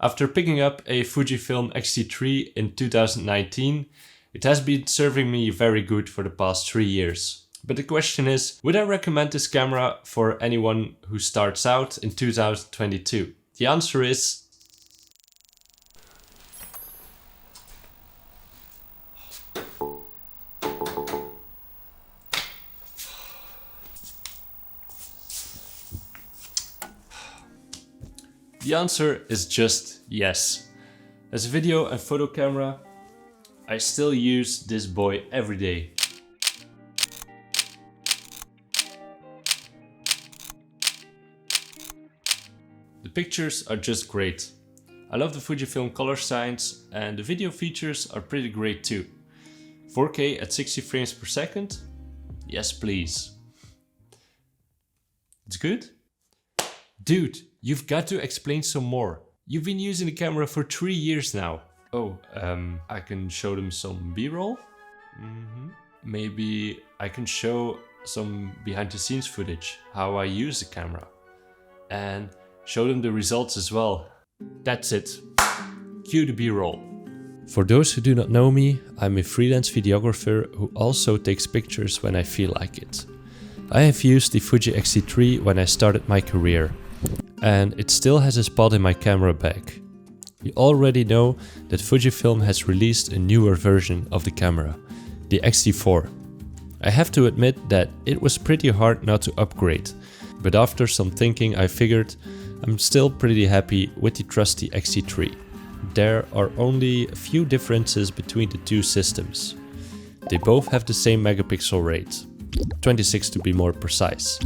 After picking up a Fujifilm XT-3 in 2019, it has been serving me very good for the past 3 years. But the question is, would I recommend this camera for anyone who starts out in 2022? The answer is just yes. As a video and photo camera, I still use this boy every day. The pictures are just great. I love the Fujifilm color science and the video features are pretty great too. 4K at 60 frames per second? Yes please. It's good? Dude, you've got to explain some more. You've been using the camera for 3 years now. Oh, I can show them some B-roll? Maybe I can show some behind the scenes footage, how I use the camera. And show them the results as well. That's it. Cue the B-roll. For those who do not know me, I'm a freelance videographer who also takes pictures when I feel like it. I have used the Fuji X-T3 when I started my career, and it still has a spot in my camera bag. You already know that Fujifilm has released a newer version of the camera, the X-T4. I have to admit that it was pretty hard not to upgrade, but after some thinking I figured I'm still pretty happy with the trusty X-T3. There are only a few differences between the two systems. They both have the same megapixel rate, 26 to be more precise.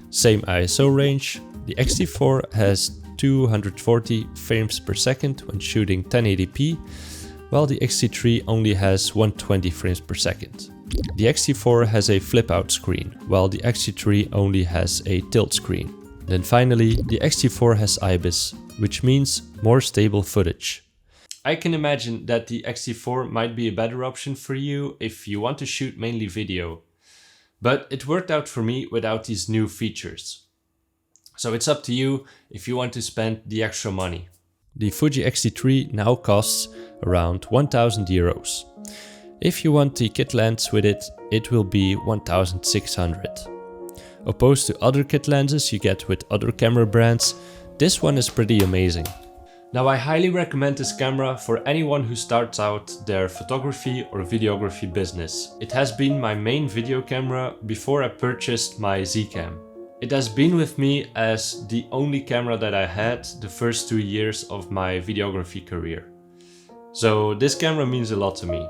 Same ISO range. The X-T4 has 240 frames per second when shooting 1080p, while the X-T3 only has 120 frames per second. The X-T4 has a flip-out screen, while the X-T3 only has a tilt screen. Then finally, the X-T4 has IBIS, which means more stable footage. I can imagine that the X-T4 might be a better option for you if you want to shoot mainly video. But it worked out for me without these new features. So it's up to you if you want to spend the extra money. The Fuji X-T3 now costs around 1000 euros. If you want the kit lens with it, it will be 1600. Opposed to other kit lenses you get with other camera brands, this one is pretty amazing. Now I highly recommend this camera for anyone who starts out their photography or videography business. It has been my main video camera before I purchased my Z-Cam. It has been with me as the only camera that I had the first 2 years of my videography career. So this camera means a lot to me.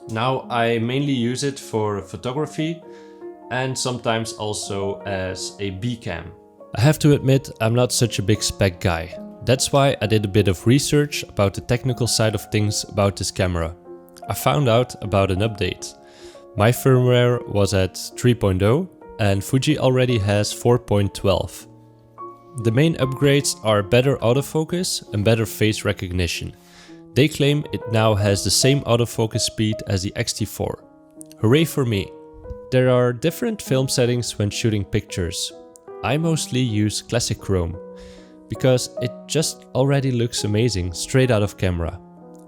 Now I mainly use it for photography and sometimes also as a B-cam. I have to admit I'm not such a big spec guy. That's why I did a bit of research about the technical side of things about this camera. I found out about an update. My firmware was at 3.0 and Fuji already has 4.12. The main upgrades are better autofocus and better face recognition. They claim it now has the same autofocus speed as the X-T4. Hooray for me! There are different film settings when shooting pictures. I mostly use classic chrome, because it just already looks amazing straight out of camera.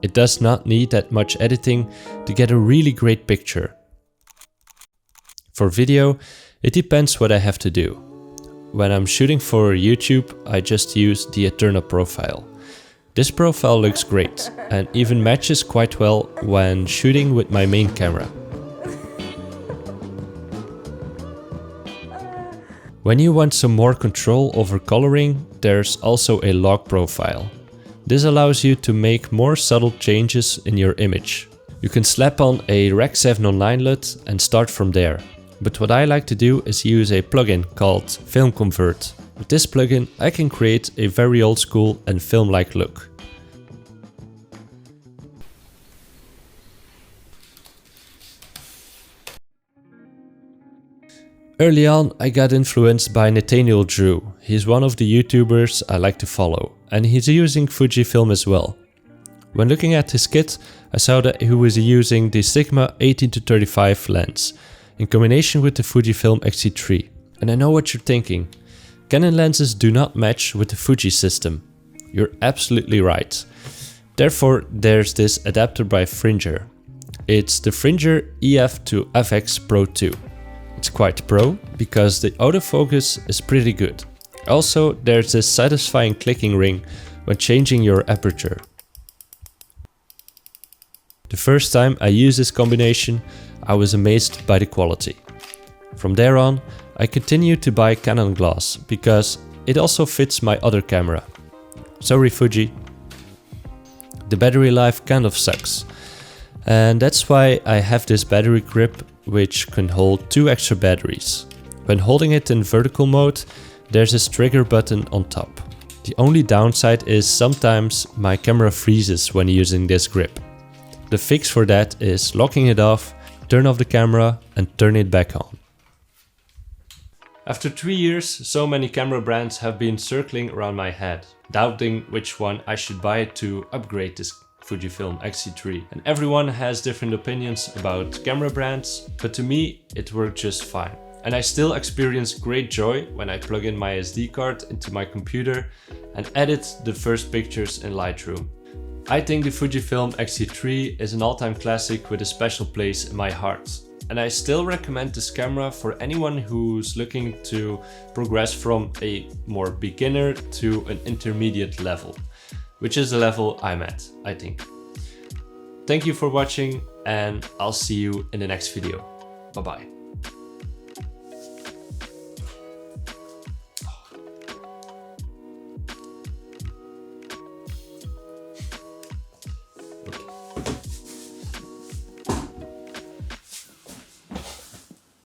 It does not need that much editing to get a really great picture. For video, it depends what I have to do. When I'm shooting for YouTube, I just use the Eterna profile. This profile looks great and even matches quite well when shooting with my main camera. When you want some more control over coloring, there's also a log profile. This allows you to make more subtle changes in your image. You can slap on a Rec. 709 LUT and start from there. But what I like to do is use a plugin called Film Convert. With this plugin I can create a very old school and film-like look. Early on I got influenced by Nathaniel Drew. He's one of the YouTubers I like to follow and he's using Fujifilm as well. When looking at his kit I saw that he was using the Sigma 18-35 lens in combination with the Fujifilm XT-3. And I know what you're thinking. Canon lenses do not match with the Fuji system. You're absolutely right. Therefore, there's this adapter by Firmware. It's the Firmware EF to FX Pro 2. It's quite pro because the autofocus is pretty good. Also, there's this satisfying clicking ring when changing your aperture. The first time I used this combination, I was amazed by the quality. From there on, I continued to buy Canon glass because it also fits my other camera. Sorry Fuji. The battery life kind of sucks. And that's why I have this battery grip which can hold 2 extra batteries. When holding it in vertical mode, there's this trigger button on top. The only downside is sometimes my camera freezes when using this grip. The fix for that is locking it off, turn off the camera and turn it back on. After 3 years, so many camera brands have been circling around my head, doubting which one I should buy to upgrade this Fujifilm XT-3. And everyone has different opinions about camera brands, but to me it worked just fine. And I still experience great joy when I plug in my SD card into my computer and edit the first pictures in Lightroom. I think the Fujifilm XT-3 is an all-time classic with a special place in my heart. And I still recommend this camera for anyone who's looking to progress from a more beginner to an intermediate level, which is the level I'm at, I think. Thank you for watching and I'll see you in the next video. Bye bye.